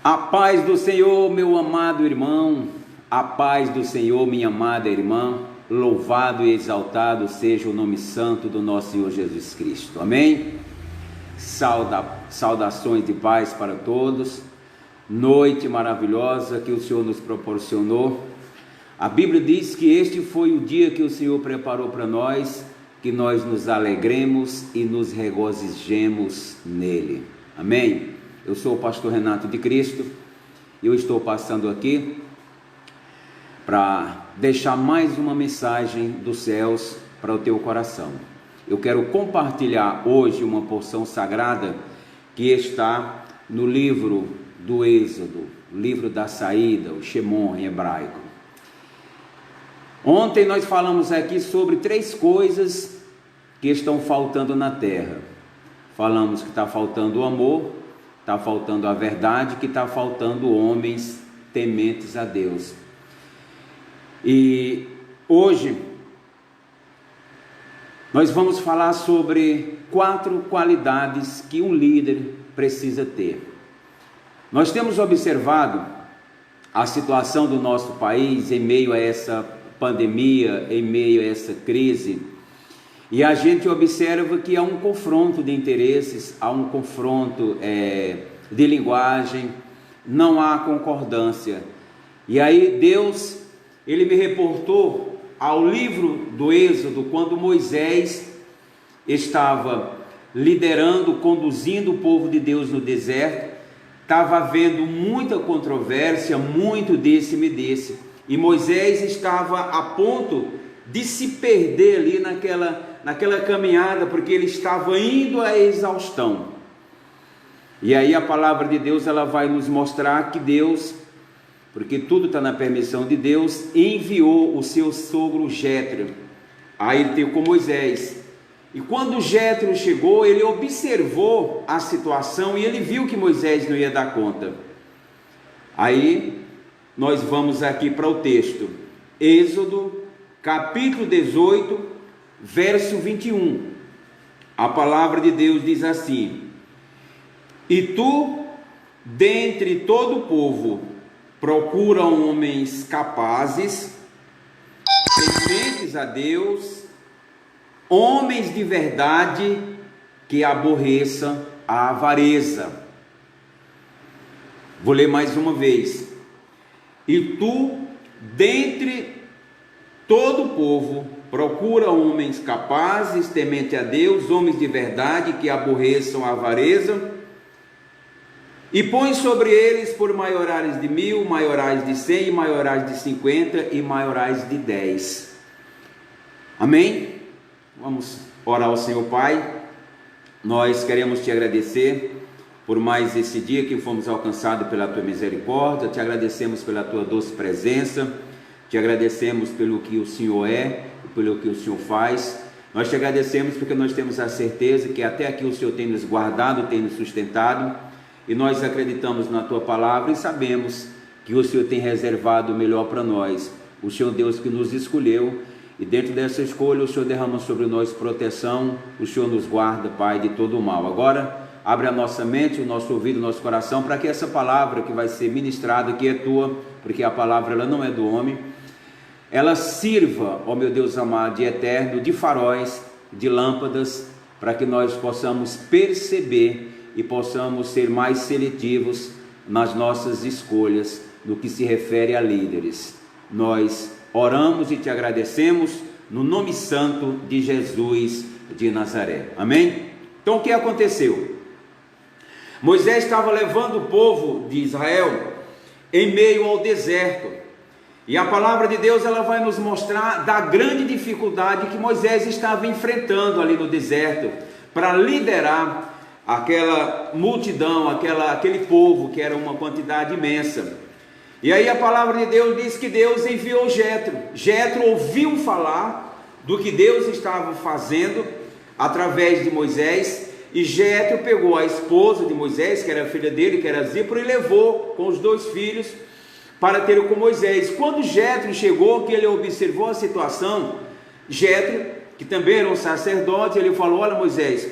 A paz do Senhor, meu amado irmão, a paz do Senhor, minha amada irmã, louvado e exaltado seja o nome santo do nosso Senhor Jesus Cristo, amém? Saudações de paz para todos, noite maravilhosa que o Senhor nos proporcionou. A Bíblia diz que este foi o dia que o Senhor preparou para nós, que nós nos alegremos e nos regozijemos nele, amém? Eu sou o pastor Renato de Cristo e eu estou passando aqui para deixar mais uma mensagem dos céus para o teu coração. Eu quero compartilhar hoje uma porção sagrada que está no livro do Êxodo, o livro da saída, o Shemon em hebraico. Ontem nós falamos aqui sobre 3 coisas que estão faltando na terra. Falamos que está faltando o amor, está faltando a verdade, que está faltando homens tementes a Deus. E hoje nós vamos falar sobre 4 qualidades que um líder precisa ter. Nós temos observado a situação do nosso país em meio a essa pandemia, em meio a essa crise, e a gente observa que há um confronto de interesses, há um confronto de linguagem, não há concordância. E aí Deus, Ele me reportou ao livro do Êxodo, quando Moisés estava liderando, conduzindo o povo de Deus no deserto, estava havendo muita controvérsia, muito desse-me desse, e Moisés estava a ponto de se perder ali naquela caminhada, porque ele estava indo à exaustão. E aí a palavra de Deus, ela vai nos mostrar que Deus, porque tudo está na permissão de Deus, enviou o seu sogro Jétro a ir ter com Moisés. E quando Jétro chegou, ele observou a situação e ele viu que Moisés não ia dar conta. Aí nós vamos aqui para o texto, Êxodo capítulo 18, verso 21, a palavra de Deus diz assim: e tu, dentre todo o povo, procura homens capazes, tementes a Deus, homens de verdade, que aborreçam a avareza. Vou ler mais uma vez. E tu, dentre todo o povo, procura homens capazes, temente a Deus, homens de verdade, que aborreçam a avareza, e põe sobre eles por maiorais de 1000, maiorais de 100, maiorais de 50 e maiorais de 10. Amém? Vamos orar ao Senhor. Pai, nós queremos te agradecer por mais esse dia que fomos alcançados pela tua misericórdia, te agradecemos pela tua doce presença, te agradecemos pelo que o Senhor é, pelo que o Senhor faz. Nós te agradecemos porque nós temos a certeza que até aqui o Senhor tem nos guardado, tem nos sustentado, e nós acreditamos na tua palavra e sabemos que o Senhor tem reservado o melhor para nós. O Senhor Deus que nos escolheu, e dentro dessa escolha o Senhor derrama sobre nós proteção, o Senhor nos guarda, Pai, de todo o mal. Agora, abre a nossa mente, o nosso ouvido, o nosso coração, para que essa palavra que vai ser ministrada, que é tua, porque a palavra ela não é do homem, ela sirva, ó meu Deus amado e eterno, de faróis, de lâmpadas, para que nós possamos perceber e possamos ser mais seletivos nas nossas escolhas, no que se refere a líderes. Nós oramos e te agradecemos, no nome santo de Jesus de Nazaré, amém? Então o que aconteceu? Moisés estava levando o povo de Israel em meio ao deserto, e a palavra de Deus ela vai nos mostrar da grande dificuldade que Moisés estava enfrentando ali no deserto, para liderar aquela multidão, aquele povo que era uma quantidade imensa. E aí a palavra de Deus diz que Deus enviou Jétro. Jétro ouviu falar do que Deus estava fazendo através de Moisés, e Jétro pegou a esposa de Moisés, que era a filha dele, que era Zípora, e levou com os 2 filhos para ter com Moisés. Quando Jétro chegou, que ele observou a situação, Jétro, que também era um sacerdote, ele falou: olha Moisés,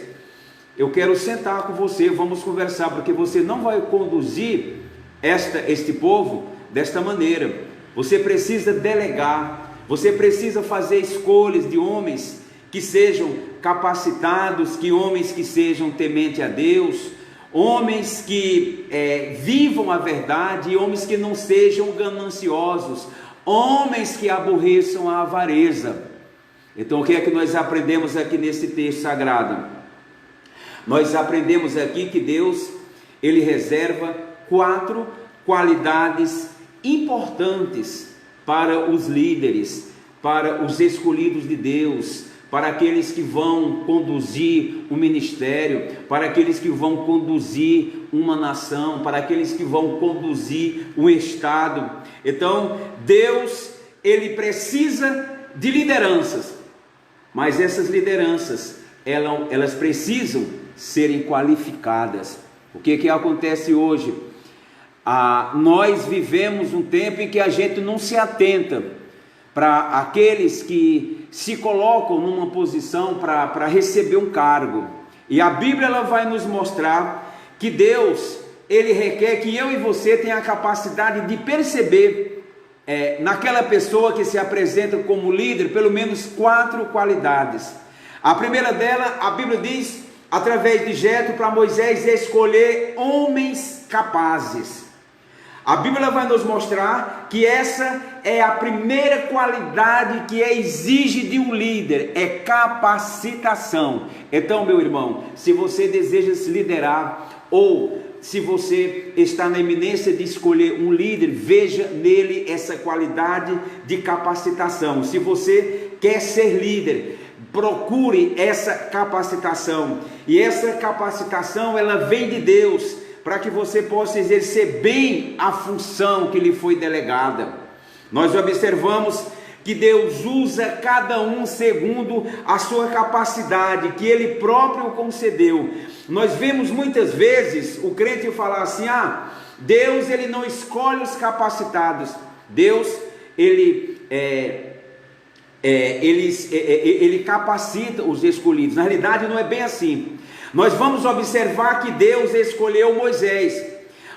eu quero sentar com você, vamos conversar, porque você não vai conduzir este povo desta maneira. Você precisa delegar, você precisa fazer escolhas de homens que sejam capacitados, que homens que sejam tementes a Deus, homens que vivam a verdade, e homens que não sejam gananciosos, homens que aborreçam a avareza. Então o que é que nós aprendemos aqui nesse texto sagrado? Nós aprendemos aqui que Deus, Ele reserva 4 qualidades importantes para os líderes, para os escolhidos de Deus, para aqueles que vão conduzir o ministério, para aqueles que vão conduzir uma nação, para aqueles que vão conduzir o Estado. Então, Deus, Ele precisa de lideranças, mas essas lideranças, elas precisam serem qualificadas. O que acontece hoje? Nós vivemos um tempo em que a gente não se atenta para aqueles que se colocam numa posição para receber um cargo. E a Bíblia ela vai nos mostrar que Deus, Ele requer que eu e você tenham a capacidade de perceber naquela pessoa que se apresenta como líder, pelo menos 4 qualidades. A primeira dela, a Bíblia diz, através de Jetro, para Moisés escolher homens capazes. A Bíblia vai nos mostrar que essa é a primeira qualidade que exige de um líder, é capacitação. Então, meu irmão, se você deseja se liderar, ou se você está na iminência de escolher um líder, veja nele essa qualidade de capacitação. Se você quer ser líder, procure essa capacitação. E essa capacitação, ela vem de Deus, para que você possa exercer bem a função que lhe foi delegada. Nós observamos que Deus usa cada um segundo a sua capacidade, que Ele próprio concedeu. Nós vemos muitas vezes o crente falar assim, Deus Ele não escolhe os capacitados, Deus Ele capacita os escolhidos. Na realidade não é bem assim. Nós vamos observar que Deus escolheu Moisés,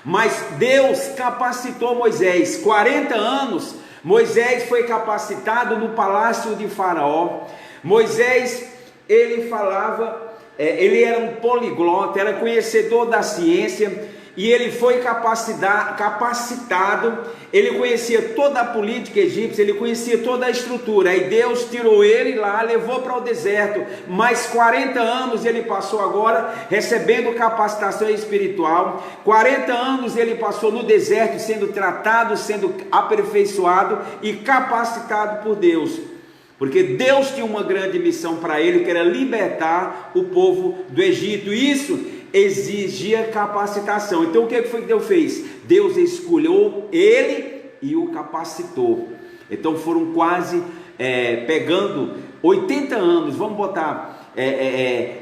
mas Deus capacitou Moisés. 40 anos Moisés foi capacitado no palácio de Faraó. Moisés, ele falava, ele era um poliglota, era conhecedor da ciência, e ele foi capacitado, ele conhecia toda a política egípcia, ele conhecia toda a estrutura. Aí Deus tirou ele lá, levou para o deserto, mais 40 anos ele passou agora recebendo capacitação espiritual. 40 anos ele passou no deserto sendo tratado, sendo aperfeiçoado e capacitado por Deus, porque Deus tinha uma grande missão para ele, que era libertar o povo do Egito. Isso exigia capacitação. Então o que foi que Deus fez? Deus escolheu ele e o capacitou. Então foram quase pegando 80 anos, vamos botar,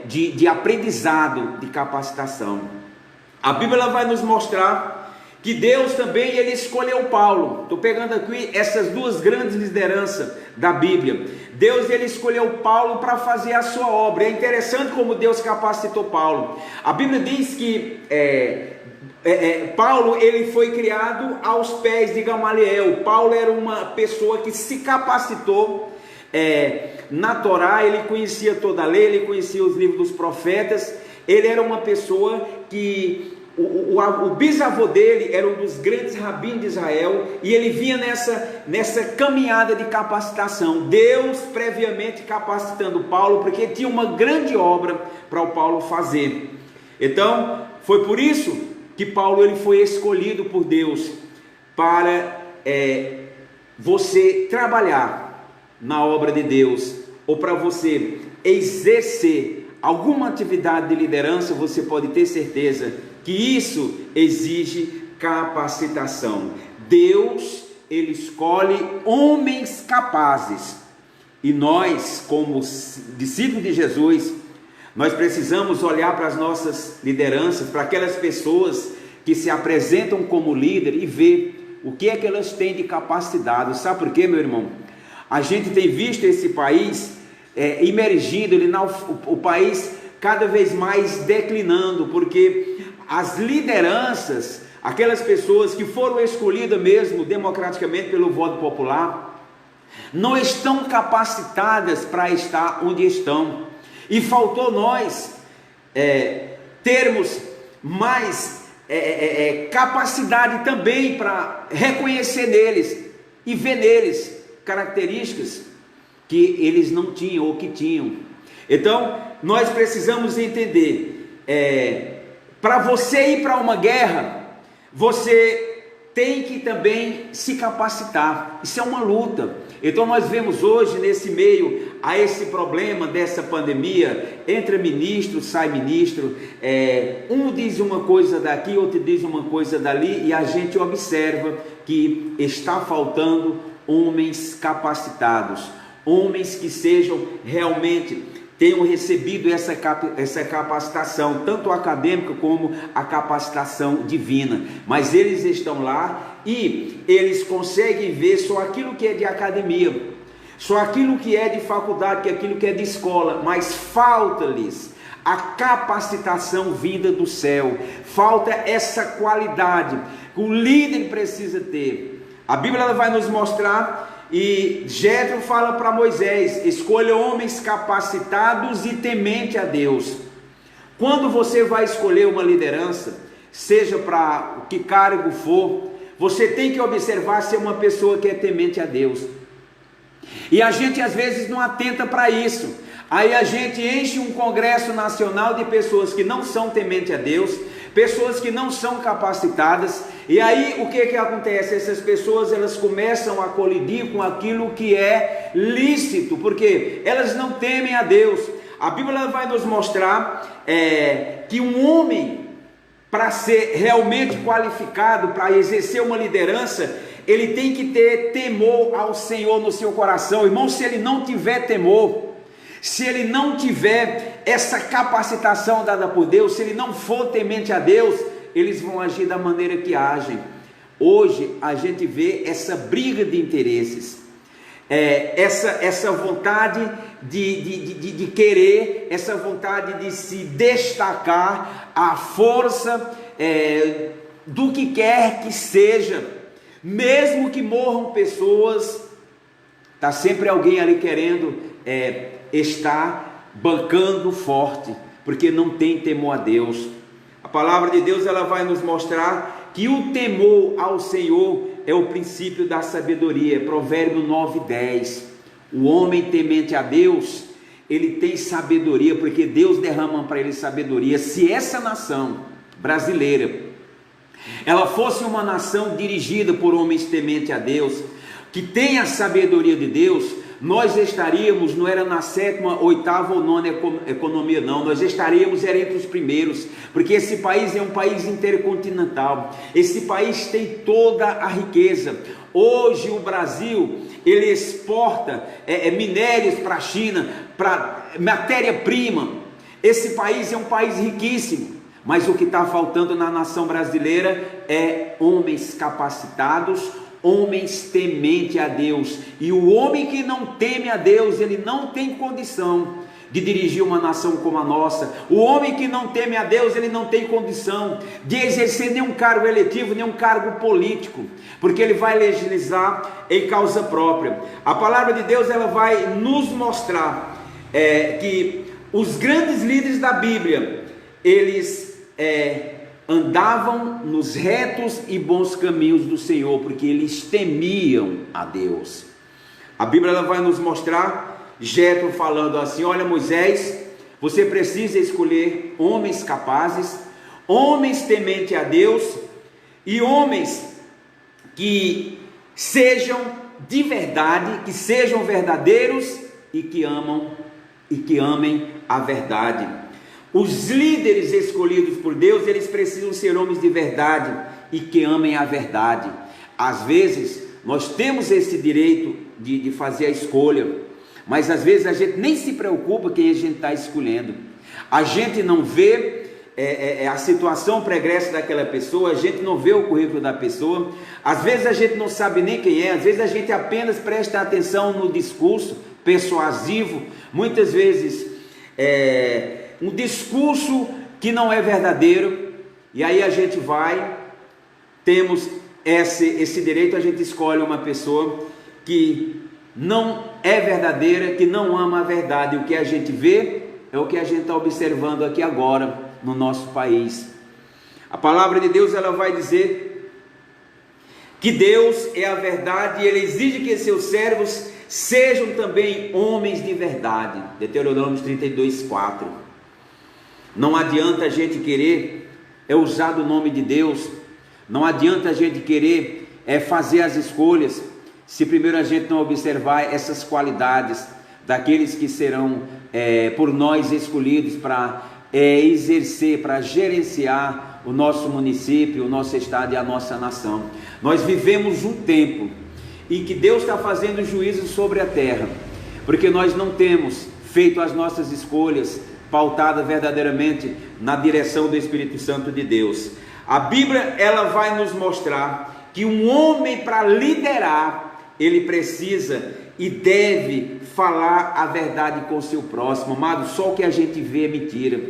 de aprendizado, de capacitação. A Bíblia vai nos mostrar que Deus também ele escolheu Paulo. Estou pegando aqui essas 2 grandes lideranças da Bíblia. Deus ele escolheu Paulo para fazer a sua obra. É interessante como Deus capacitou Paulo. A Bíblia diz que Paulo ele foi criado aos pés de Gamaliel. Paulo era uma pessoa que se capacitou na Torá, ele conhecia toda a lei, ele conhecia os livros dos profetas. Ele era uma pessoa que o bisavô dele era um dos grandes rabinos de Israel, e ele vinha nessa caminhada de capacitação. Deus previamente capacitando Paulo, porque tinha uma grande obra para o Paulo fazer. Então foi por isso que Paulo ele foi escolhido por Deus para você trabalhar na obra de Deus, ou para você exercer alguma atividade de liderança. Você pode ter certeza que isso exige capacitação. Deus, ele escolhe homens capazes, e nós, como discípulos de Jesus, nós precisamos olhar para as nossas lideranças, para aquelas pessoas que se apresentam como líder, e ver o que é que elas têm de capacidade. Sabe por quê, meu irmão? A gente tem visto esse país emergindo, o país cada vez mais declinando, porque as lideranças aquelas pessoas que foram escolhidas mesmo democraticamente pelo voto popular, não estão capacitadas para estar onde estão. E faltou nós termos mais capacidade também para reconhecer neles e ver neles características que eles não tinham ou que tinham. Então nós precisamos entender, para você ir para uma guerra, você tem que também se capacitar. Isso é uma luta. Então nós vemos hoje, nesse meio a esse problema dessa pandemia, entra ministro, sai ministro, um diz uma coisa daqui, outro diz uma coisa dali, e a gente observa que está faltando homens capacitados, homens que sejam realmente, tenham recebido essa capacitação, tanto acadêmica como a capacitação divina, mas eles estão lá e eles conseguem ver só aquilo que é de academia, só aquilo que é de faculdade, que é aquilo que é de escola, mas falta-lhes a capacitação vinda do céu, falta essa qualidade que o líder precisa ter. A Bíblia ela vai nos mostrar, e Jétro fala para Moisés: escolha homens capacitados e temente a Deus. Quando você vai escolher uma liderança, seja para que cargo for, você tem que observar se é uma pessoa que é temente a Deus. E a gente às vezes não atenta para isso. Aí a gente enche um congresso nacional de pessoas que não são tementes a Deus, pessoas que não são capacitadas, e aí o que acontece? Essas pessoas elas começam a colidir com aquilo que é lícito, porque elas não temem a Deus. A Bíblia vai nos mostrar que um homem, para ser realmente qualificado, para exercer uma liderança, ele tem que ter temor ao Senhor no seu coração. Irmão, se ele não tiver temor, se ele não tiver essa capacitação dada por Deus, se ele não for temente a Deus, eles vão agir da maneira que agem. Hoje a gente vê essa briga de interesses, essa vontade de querer, essa vontade de se destacar à força do que quer que seja, mesmo que morram pessoas, está sempre alguém ali querendo estar bancando forte, porque não tem temor a Deus. A palavra de Deus ela vai nos mostrar que o temor ao Senhor é o princípio da sabedoria. Provérbio 9:10. O homem temente a Deus, ele tem sabedoria, porque Deus derrama para ele sabedoria. Se essa nação brasileira ela fosse uma nação dirigida por homens tementes a Deus, que tem a sabedoria de Deus, nós estaríamos, não era na 7ª, 8ª ou 9ª economia não, nós estaríamos entre os primeiros, porque esse país é um país intercontinental, esse país tem toda a riqueza. Hoje o Brasil, ele exporta minérios para a China, para matéria-prima. Esse país é um país riquíssimo, mas o que está faltando na nação brasileira é homens capacitados, homens tementes a Deus. E o homem que não teme a Deus, ele não tem condição de dirigir uma nação como a nossa. O homem que não teme a Deus, ele não tem condição de exercer nenhum cargo eletivo, nenhum cargo político, porque ele vai legislar em causa própria. A palavra de Deus ela vai nos mostrar que os grandes líderes da Bíblia, eles andavam nos retos e bons caminhos do Senhor, porque eles temiam a Deus. A Bíblia ela vai nos mostrar Jétro falando assim: olha Moisés, você precisa escolher homens capazes, homens tementes a Deus e homens que sejam de verdade, que sejam verdadeiros e que amem a verdade. Os líderes escolhidos por Deus, eles precisam ser homens de verdade e que amem a verdade. Às vezes nós temos esse direito de fazer a escolha, mas às vezes a gente nem se preocupa quem a gente está escolhendo. A gente não vê a situação pregressa daquela pessoa, a gente não vê o currículo da pessoa, às vezes a gente não sabe nem quem é, às vezes a gente apenas presta atenção no discurso persuasivo, muitas vezes um discurso que não é verdadeiro, e aí a gente vai temos esse direito, a gente escolhe uma pessoa que não é verdadeira, que não ama a verdade. O que a gente vê é o que a gente está observando aqui agora no nosso país. A palavra de Deus, ela vai dizer que Deus é a verdade e Ele exige que seus servos sejam também homens de verdade. Deuteronômio 32:4. Não adianta a gente querer usar do nome de Deus, não adianta a gente querer fazer as escolhas, se primeiro a gente não observar essas qualidades daqueles que serão por nós escolhidos para exercer, para gerenciar o nosso município, o nosso estado e a nossa nação. Nós vivemos um tempo em que Deus está fazendo juízo sobre a terra, porque nós não temos feito as nossas escolhas pautadas verdadeiramente na direção do Espírito Santo de Deus. A Bíblia, ela vai nos mostrar que um homem, para liderar, ele precisa e deve falar a verdade com o seu próximo. Amado, só o que a gente vê é mentira.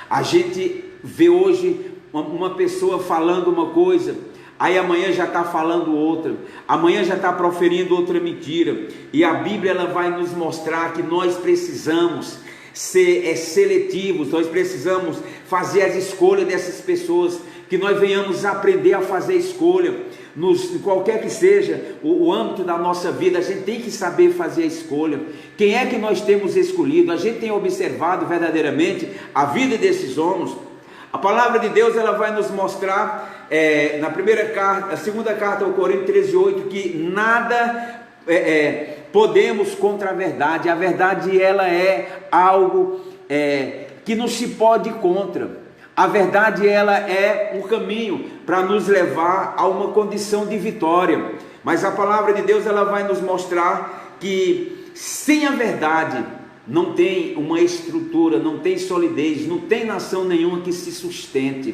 A gente vê hoje uma pessoa falando uma coisa, aí amanhã já está falando outra, amanhã já está proferindo outra mentira. E a Bíblia, ela vai nos mostrar que nós precisamos ser seletivos, nós precisamos fazer as escolhas dessas pessoas, que nós venhamos aprender a fazer escolha, qualquer que seja o âmbito da nossa vida. A gente tem que saber fazer a escolha. Quem é que nós temos escolhido? A gente tem observado verdadeiramente a vida desses homens. A palavra de Deus, ela vai nos mostrar na a segunda carta ao Coríntios 13:8, que nada podemos contra a verdade. A verdade, ela é algo que não se pode ir contra. A verdade, ela é um caminho para nos levar a uma condição de vitória. Mas a palavra de Deus, ela vai nos mostrar que sem a verdade não tem uma estrutura, não tem solidez, não tem nação nenhuma que se sustente.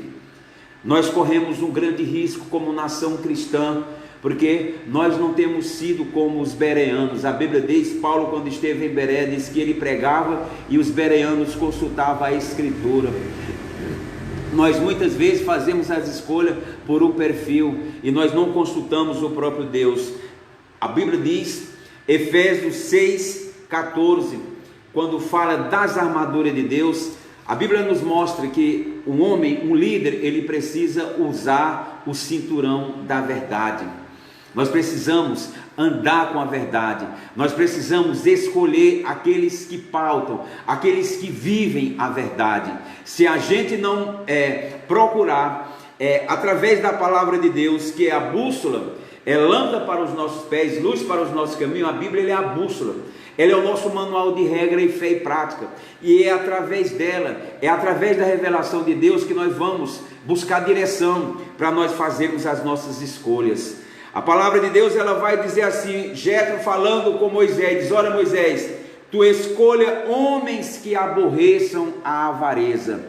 Nós corremos um grande risco como nação cristã, porque nós não temos sido como os bereanos. A Bíblia diz, Paulo, quando esteve em Beré, diz que ele pregava e os bereanos consultavam a Escritura. Nós muitas vezes fazemos as escolhas por um perfil e nós não consultamos o próprio Deus. A Bíblia diz, Efésios 6:14, quando fala das armaduras de Deus, a Bíblia nos mostra que um homem, um líder, ele precisa usar o cinturão da verdade. Nós precisamos andar com a verdade, nós precisamos escolher aqueles que pautam, aqueles que vivem a verdade. Se a gente não procurar, através da palavra de Deus, que é a bússola, é lâmpada para os nossos pés, luz para os nossos caminhos, a Bíblia, ela é a bússola, ela é o nosso manual de regra e fé e prática, e é através dela, é através da revelação de Deus que nós vamos buscar direção para nós fazermos as nossas escolhas. A palavra de Deus, ela vai dizer assim, Jetro falando com Moisés, diz, olha Moisés, tu escolha homens que aborreçam a avareza.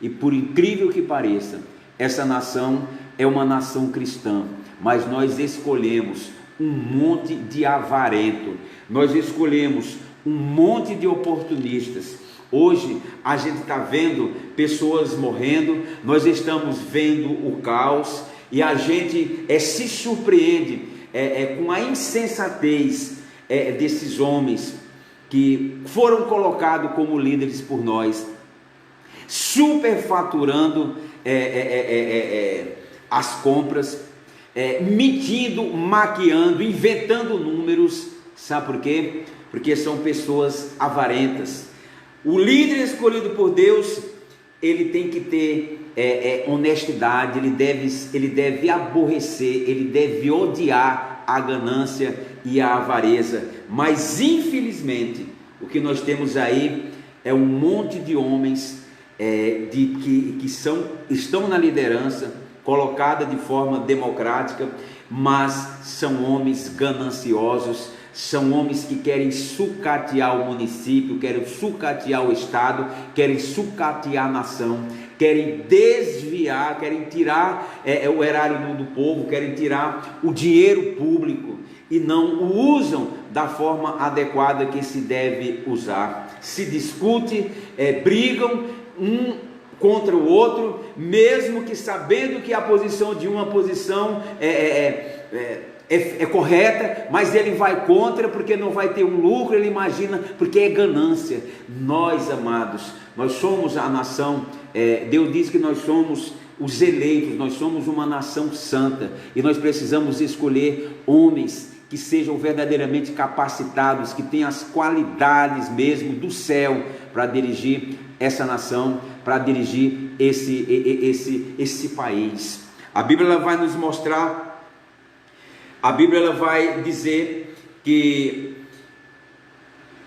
E por incrível que pareça, essa nação é uma nação cristã, mas nós escolhemos um monte de avarento, nós escolhemos um monte de oportunistas. Hoje a gente está vendo pessoas morrendo, nós estamos vendo o caos, e a gente se surpreende com a insensatez desses homens que foram colocados como líderes por nós, superfaturando as compras, mentindo, maquiando, inventando números. Sabe por quê? Porque são pessoas avarentas. O líder escolhido por Deus, ele tem que ter honestidade, ele deve aborrecer, ele deve odiar a ganância e a avareza. Mas infelizmente o que nós temos aí é um monte de homens que estão na liderança, colocada de forma democrática, mas são homens gananciosos, são homens que querem sucatear o município, querem sucatear o estado, querem sucatear a nação, querem desviar, querem tirar o erário do povo, querem tirar o dinheiro público e não o usam da forma adequada que se deve usar. Se discute, brigam, um contra o outro, mesmo que sabendo que a posição de uma posição é correta, mas ele vai contra porque não vai ter um lucro, ele imagina, porque é ganância. Nós, amados, nós somos a nação, Deus diz que nós somos os eleitos, nós somos uma nação santa, e nós precisamos escolher homens que sejam verdadeiramente capacitados, que tenham as qualidades mesmo do céu para dirigir essa nação, para dirigir esse país. A Bíblia ela vai nos mostrar, a Bíblia ela vai dizer que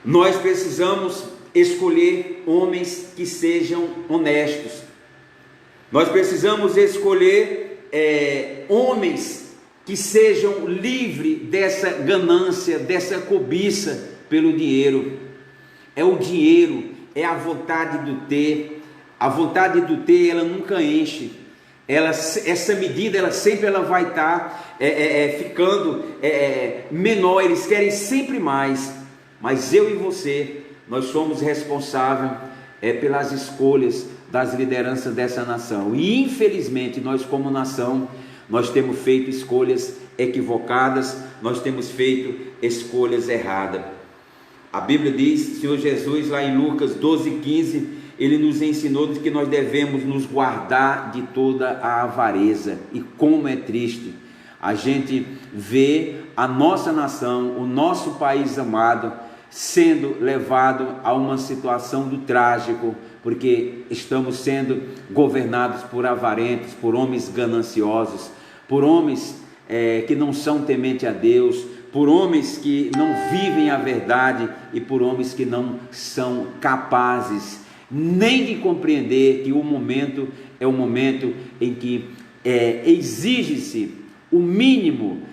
nós precisamos escolher homens que sejam honestos. Nós precisamos escolher homens que sejam livres dessa ganância, dessa cobiça pelo dinheiro. É o dinheiro, é a vontade do ter. A vontade do ter, ela nunca enche. Essa medida, ela sempre vai estar ficando menor. Eles querem sempre mais. Mas eu e você, nós somos responsáveis pelas escolhas das lideranças dessa nação. E infelizmente nós, como nação, nós temos feito escolhas equivocadas, nós temos feito escolhas erradas. A Bíblia diz, o Senhor Jesus lá em Lucas 12:15, ele nos ensinou que nós devemos nos guardar de toda a avareza. E como é triste a gente ver a nossa nação, o nosso país amado, sendo levado a uma situação do trágico, porque estamos sendo governados por avarentos, por homens gananciosos, por homens que não são tementes a Deus, por homens que não vivem a verdade e por homens que não são capazes nem de compreender que o momento é um momento em que exige-se o mínimo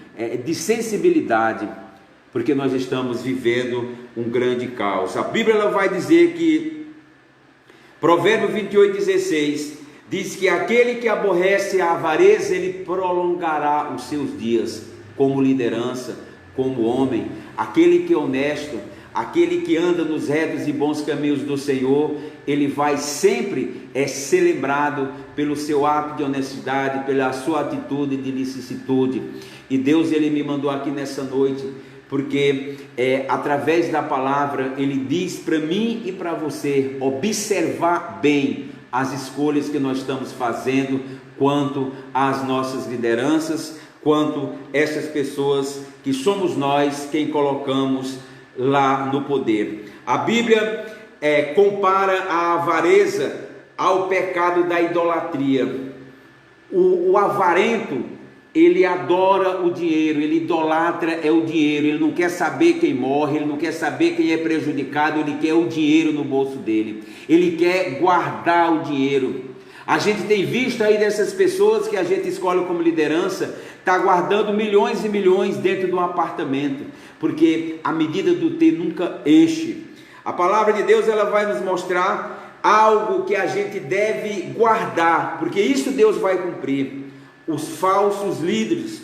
de sensibilidade, porque nós estamos vivendo um grande caos. A Bíblia ela vai dizer que, Provérbio 28:16, diz que aquele que aborrece a avareza, ele prolongará os seus dias como liderança, como homem. Aquele que é honesto, aquele que anda nos retos e bons caminhos do Senhor, ele vai sempre ser lembrado pelo seu ato de honestidade, pela sua atitude de licitude. E Deus, ele me mandou aqui nessa noite, porque através da palavra, ele diz para mim e para você, observar bem as escolhas que nós estamos fazendo, quanto às nossas lideranças, quanto essas pessoas que somos nós quem colocamos lá no poder. A Bíblia compara a avareza ao pecado da idolatria. O avarento, ele adora o dinheiro, ele idolatra o dinheiro, ele não quer saber quem morre, ele não quer saber quem é prejudicado, ele quer o dinheiro no bolso dele, ele quer guardar o dinheiro. A gente tem visto aí dessas pessoas que a gente escolhe como liderança, está guardando milhões e milhões dentro de um apartamento, porque a medida do ter nunca enche. A palavra de Deus ela vai nos mostrar algo que a gente deve guardar, porque isso Deus vai cumprir. Os falsos líderes,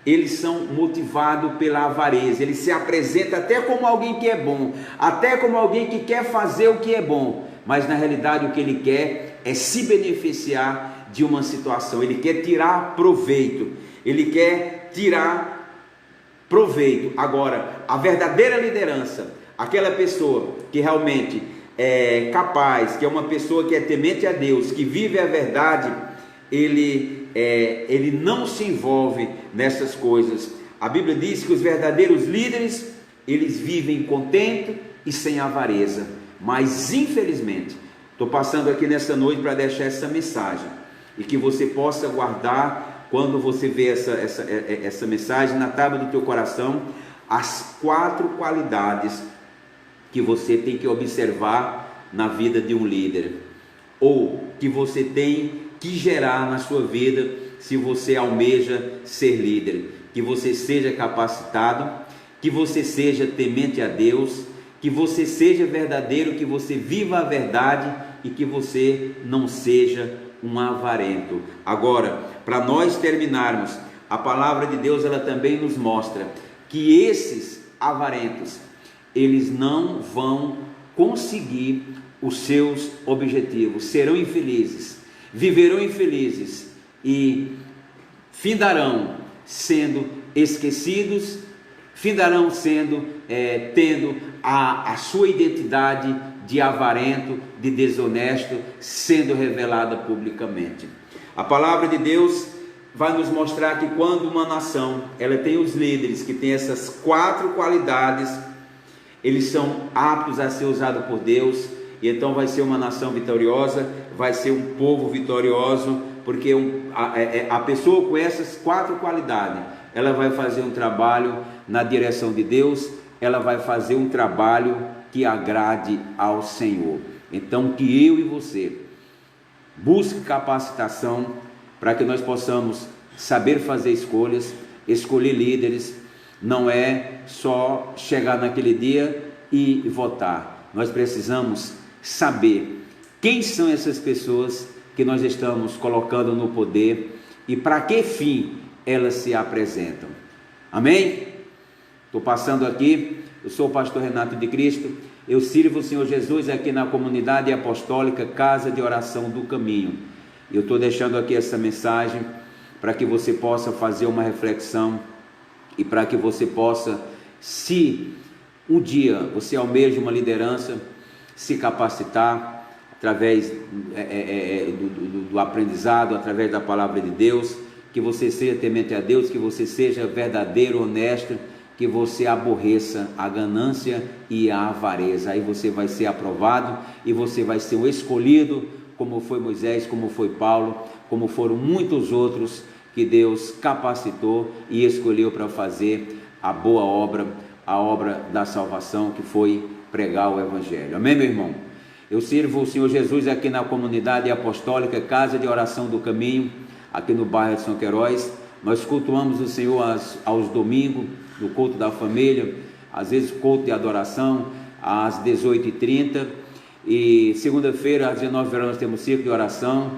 eles são motivados pela avareza, eles se apresentam até como alguém que é bom, até como alguém que quer fazer o que é bom, mas na realidade o que ele quer é se beneficiar de uma situação, ele quer tirar proveito, ele quer tirar proveito. Agora, a verdadeira liderança, aquela pessoa que realmente é capaz, que é uma pessoa que é temente a Deus, que vive a verdade, ele não se envolve nessas coisas. A Bíblia diz que os verdadeiros líderes, eles vivem contentes e sem avareza. Mas infelizmente, estou passando aqui nessa noite para deixar essa mensagem, e que você possa guardar, quando você vê essa mensagem na tábua do teu coração, as 4 qualidades que você tem que observar na vida de um líder, ou que você tem que gerar na sua vida, se você almeja ser líder. Que você seja capacitado, que você seja temente a Deus, que você seja verdadeiro, que você viva a verdade e que você não seja um avarento. Agora, para nós terminarmos, a palavra de Deus ela também nos mostra que esses avarentos, eles não vão conseguir os seus objetivos. Serão infelizes, viverão infelizes e findarão sendo esquecidos, findarão sendo tendo a sua identidade de avarento, de desonesto, sendo revelada publicamente. A palavra de Deus vai nos mostrar que quando uma nação ela tem os líderes que têm essas 4 qualidades, eles são aptos a ser usados por Deus, e então vai ser uma nação vitoriosa, vai ser um povo vitorioso, porque a pessoa com essas 4 qualidades, ela vai fazer um trabalho na direção de Deus, ela vai fazer um trabalho que agrade ao Senhor. Então que eu e você busque capacitação para que nós possamos saber fazer escolhas, escolher líderes. Não é só chegar naquele dia e votar. Nós precisamos saber quem são essas pessoas que nós estamos colocando no poder e para que fim elas se apresentam. Amém? Estou passando aqui, eu sou o pastor Renato de Cristo, eu sirvo o Senhor Jesus aqui na comunidade apostólica Casa de Oração do Caminho. Eu estou deixando aqui essa mensagem para que você possa fazer uma reflexão e para que você possa, se um dia você almeja uma liderança, se capacitar através do aprendizado, através da palavra de Deus, que você seja temente a Deus, que você seja verdadeiro, honesto, que você aborreça a ganância e a avareza. Aí você vai ser aprovado e você vai ser o escolhido, como foi Moisés, como foi Paulo, como foram muitos outros que Deus capacitou e escolheu para fazer a boa obra, a obra da salvação, que foi pregar o Evangelho. Amém, meu irmão? Eu sirvo o Senhor Jesus aqui na comunidade apostólica Casa de Oração do Caminho, aqui no bairro de São Queiroz. Nós cultuamos o Senhor aos domingos, no culto da família, às vezes culto de adoração, às 18h30, e segunda-feira às 19h nós temos circo de oração,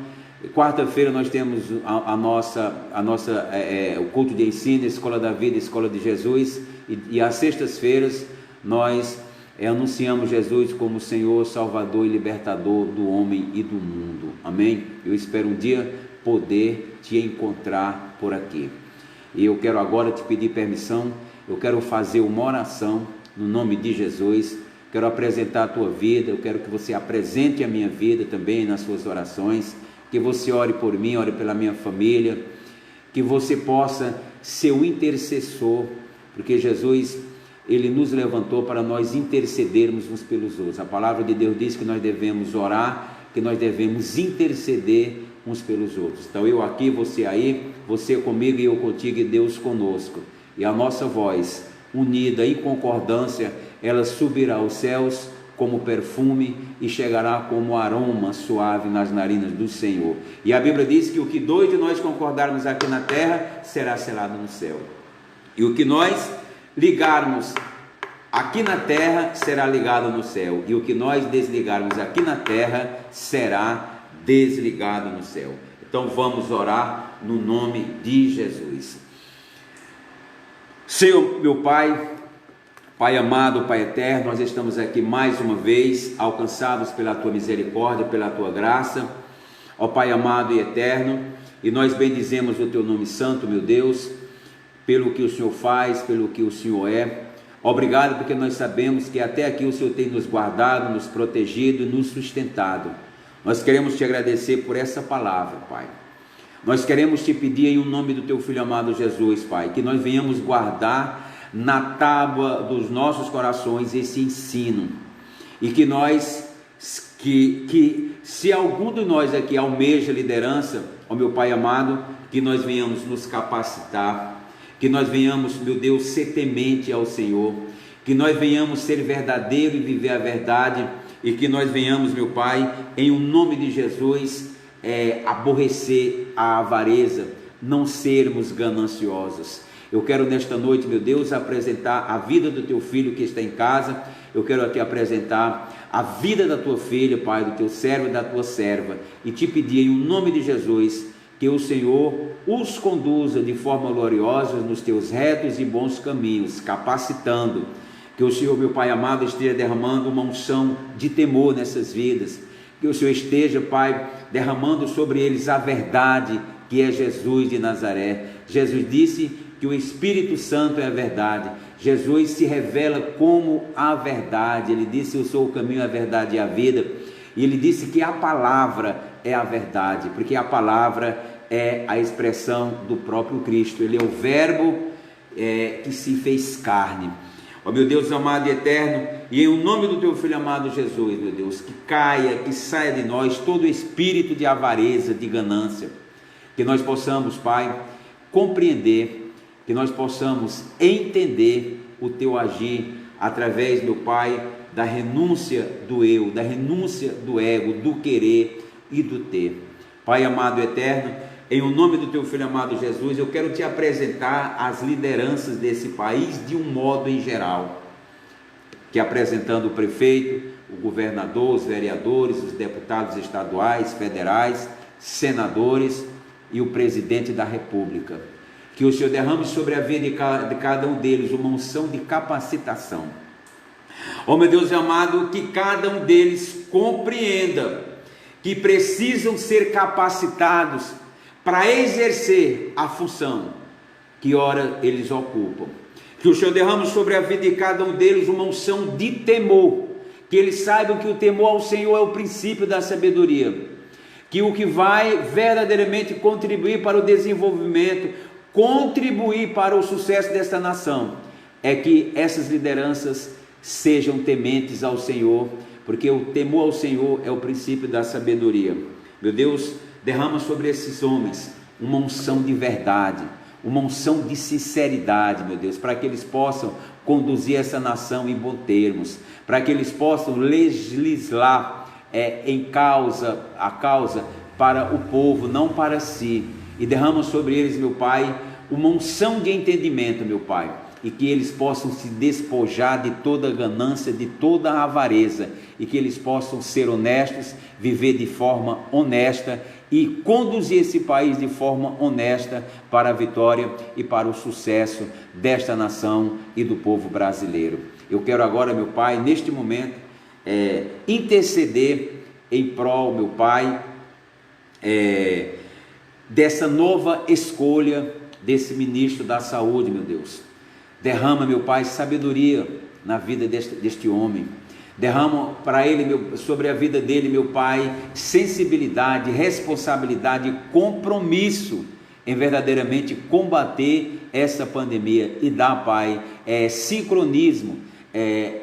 quarta-feira nós temos o culto de ensino, Escola da Vida, Escola de Jesus, e às sextas-feiras nós anunciamos Jesus como Senhor, Salvador e Libertador do homem e do mundo. Amém? Eu espero um dia poder te encontrar por aqui. E eu quero agora te pedir permissão, eu quero fazer uma oração no nome de Jesus, quero apresentar a tua vida, eu quero que você apresente a minha vida também nas suas orações, que você ore por mim, ore pela minha família, que você possa ser o intercessor, porque Jesus, Ele nos levantou para nós intercedermos uns pelos outros. A palavra de Deus diz que nós devemos orar, que nós devemos interceder uns pelos outros. Então eu aqui, você aí, você comigo e eu contigo e Deus conosco. E a nossa voz, unida em concordância, ela subirá aos céus como perfume e chegará como aroma suave nas narinas do Senhor. E a Bíblia diz que o que 2 de nós concordarmos aqui na terra, será selado no céu. E o que nós ligarmos aqui na terra, será ligado no céu. E o que nós desligarmos aqui na terra, será desligado no céu. Então vamos orar no nome de Jesus. Senhor, meu Pai, Pai amado, Pai eterno, nós estamos aqui mais uma vez, alcançados pela Tua misericórdia, pela Tua graça, ó Pai amado e eterno, e nós bendizemos o Teu nome santo, meu Deus, pelo que o Senhor faz, pelo que o Senhor é. Obrigado, porque nós sabemos que até aqui o Senhor tem nos guardado, nos protegido e nos sustentado. Nós queremos te agradecer por essa palavra, Pai. Nós queremos te pedir em nome do Teu Filho amado Jesus, Pai, que nós venhamos guardar na tábua dos nossos corações esse ensino, e que nós, que se algum de nós aqui almeja liderança, ó meu Pai amado, que nós venhamos nos capacitar, que nós venhamos, meu Deus, ser temente ao Senhor, que nós venhamos ser verdadeiro e viver a verdade, e que nós venhamos, meu Pai, em nome de Jesus, aborrecer a avareza, não sermos gananciosos. Eu quero nesta noite, meu Deus, apresentar a vida do Teu filho que está em casa. Eu quero aqui apresentar a vida da Tua filha, Pai, do Teu servo e da Tua serva, e te pedir em nome de Jesus, que o Senhor os conduza de forma gloriosa nos Teus retos e bons caminhos, capacitando, Que o Senhor, meu Pai amado, esteja derramando uma unção de temor nessas vidas. Que o Senhor esteja, Pai, derramando sobre eles a verdade, que é Jesus de Nazaré. Jesus disse que o Espírito Santo é a verdade. Jesus se revela como a verdade. Ele disse: eu sou o caminho, a verdade e a vida. E ele disse que a palavra é a verdade, porque a palavra é a expressão do próprio Cristo. Ele é o verbo que se fez carne. Ó meu Deus amado e eterno, e em o nome do teu Filho amado Jesus, meu Deus, que caia, que saia de nós todo espírito de avareza, de ganância, que nós possamos, Pai, compreender, que nós possamos entender o teu agir através, meu Pai, da renúncia do eu, da renúncia do ego, do querer e do ter. Pai amado e eterno, em o nome do teu Filho amado Jesus, eu quero te apresentar as lideranças desse país de um modo em geral, que apresentando o prefeito, o governador, os vereadores, os deputados estaduais, federais, senadores e o presidente da República. Que o Senhor derrame sobre a vida de cada um deles uma unção de capacitação. Ó meu Deus amado, que cada um deles compreenda que precisam ser capacitados para exercer a função que ora eles ocupam. Que o Senhor derrame sobre a vida de cada um deles uma unção de temor, que eles saibam que o temor ao Senhor é o princípio da sabedoria, que o que vai verdadeiramente contribuir para o desenvolvimento, contribuir para o sucesso desta nação, é que essas lideranças sejam tementes ao Senhor, porque o temor ao Senhor é o princípio da sabedoria. Meu Deus, derrama sobre esses homens uma unção de verdade, uma unção de sinceridade, meu Deus, para que eles possam conduzir essa nação em bons termos, para que eles possam legislar a causa para o povo, não para si. E derrama sobre eles, meu Pai, uma unção de entendimento, meu Pai, e que eles possam se despojar de toda ganância, de toda avareza, e que eles possam ser honestos, viver de forma honesta e conduzir esse país de forma honesta para a vitória e para o sucesso desta nação e do povo brasileiro. Eu quero agora, meu Pai, neste momento, interceder em prol, meu Pai, dessa nova escolha desse ministro da saúde, meu Deus. Derrama, meu Pai, sabedoria na vida deste homem. Derrama para ele, sobre a vida dele, meu Pai, sensibilidade, responsabilidade e compromisso em verdadeiramente combater essa pandemia. E dá, Pai, sincronismo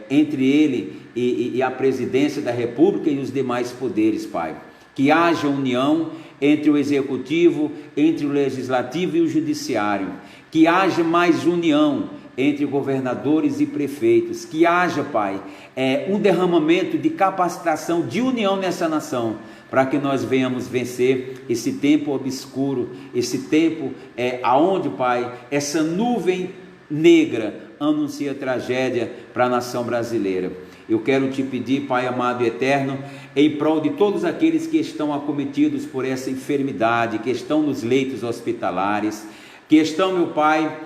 entre ele e a presidência da República e os demais poderes, Pai. Que haja união entre o executivo, entre o legislativo e o judiciário. Que haja mais união entre governadores e prefeitos, que haja, Pai, um derramamento de capacitação, de união nessa nação, para que nós venhamos vencer esse tempo obscuro, esse tempo aonde, Pai, essa nuvem negra anuncia tragédia para a nação brasileira. Eu quero te pedir, Pai amado e eterno, em prol de todos aqueles que estão acometidos por essa enfermidade, que estão nos leitos hospitalares, que estão, meu Pai,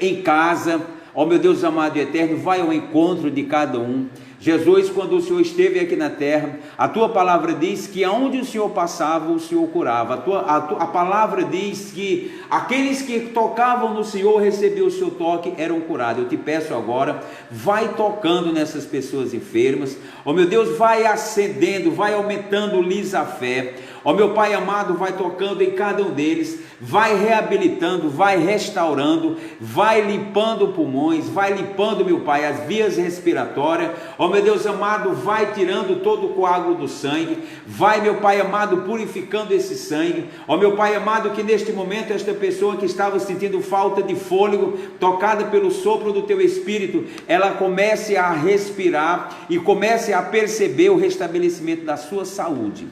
em casa, ó meu Deus amado e eterno, vai ao encontro de cada um. Jesus, quando o Senhor esteve aqui na terra, a tua palavra diz que aonde o Senhor passava, o Senhor curava. A palavra diz que aqueles que tocavam no Senhor, recebiam o seu toque, eram curados. Eu te peço agora, vai tocando nessas pessoas enfermas, ó meu Deus, vai acendendo, vai aumentando-lhes a fé. Ó meu Pai amado, vai tocando em cada um deles, vai reabilitando, vai restaurando, vai limpando pulmões, vai limpando, meu Pai, as vias respiratórias. Ó meu Deus amado, vai tirando todo o coágulo do sangue, vai, meu Pai amado, purificando esse sangue. Ó meu Pai amado, que neste momento esta pessoa que estava sentindo falta de fôlego, tocada pelo sopro do teu Espírito, ela comece a respirar e comece a perceber o restabelecimento da sua saúde.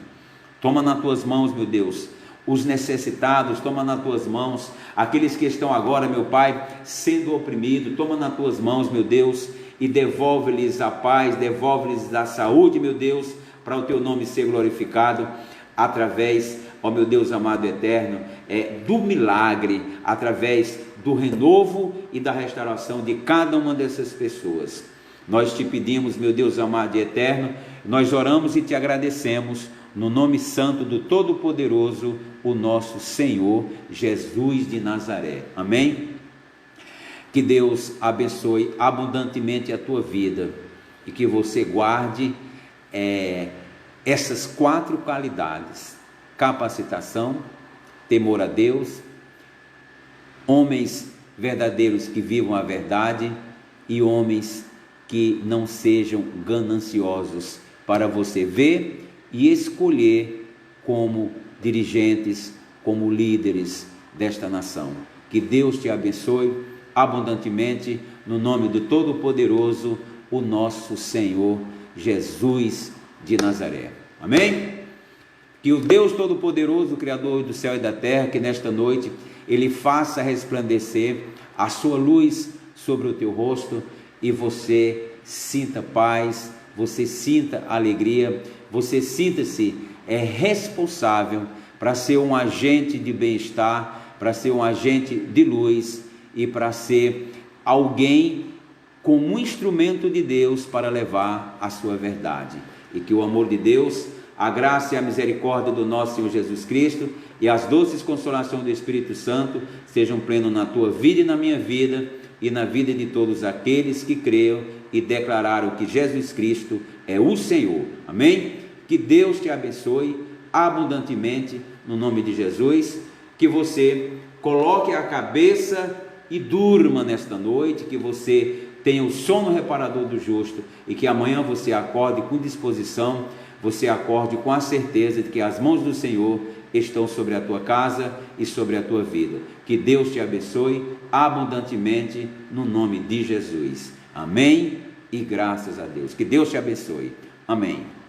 Toma nas tuas mãos, meu Deus, os necessitados, toma nas tuas mãos aqueles que estão agora, meu Pai, sendo oprimidos, toma nas tuas mãos, meu Deus, e devolve-lhes a paz, devolve-lhes a saúde, meu Deus, para o teu nome ser glorificado através ó meu Deus amado e eterno, do milagre, através do renovo e da restauração de cada uma dessas pessoas. Nós te pedimos, meu Deus amado e eterno, nós oramos e te agradecemos, no nome santo do Todo-Poderoso, o nosso Senhor Jesus de Nazaré. Amém? Que Deus abençoe abundantemente a tua vida e que você guarde essas 4 qualidades: capacitação, temor a Deus, homens verdadeiros que vivam a verdade e homens que não sejam gananciosos, para você ver e escolher como dirigentes, como líderes desta nação. Que Deus te abençoe abundantemente, no nome do Todo-Poderoso, o nosso Senhor Jesus de Nazaré. Amém? Que o Deus Todo-Poderoso, Criador do céu e da terra, que nesta noite Ele faça resplandecer a sua luz sobre o teu rosto e você sinta paz, você sinta alegria, você sinta-se responsável para ser um agente de bem-estar, para ser um agente de luz e para ser alguém como um instrumento de Deus para levar a sua verdade. E que o amor de Deus, a graça e a misericórdia do nosso Senhor Jesus Cristo e as doces consolações do Espírito Santo sejam plenos na tua vida e na minha vida e na vida de todos aqueles que creiam e declararam que Jesus Cristo é o Senhor. Amém? Que Deus te abençoe abundantemente no nome de Jesus, que você coloque a cabeça e durma nesta noite, que você tenha o sono reparador do justo e que amanhã você acorde com disposição, você acorde com a certeza de que as mãos do Senhor estão sobre a tua casa e sobre a tua vida. Que Deus te abençoe abundantemente no nome de Jesus. Amém e graças a Deus. Que Deus te abençoe. Amém.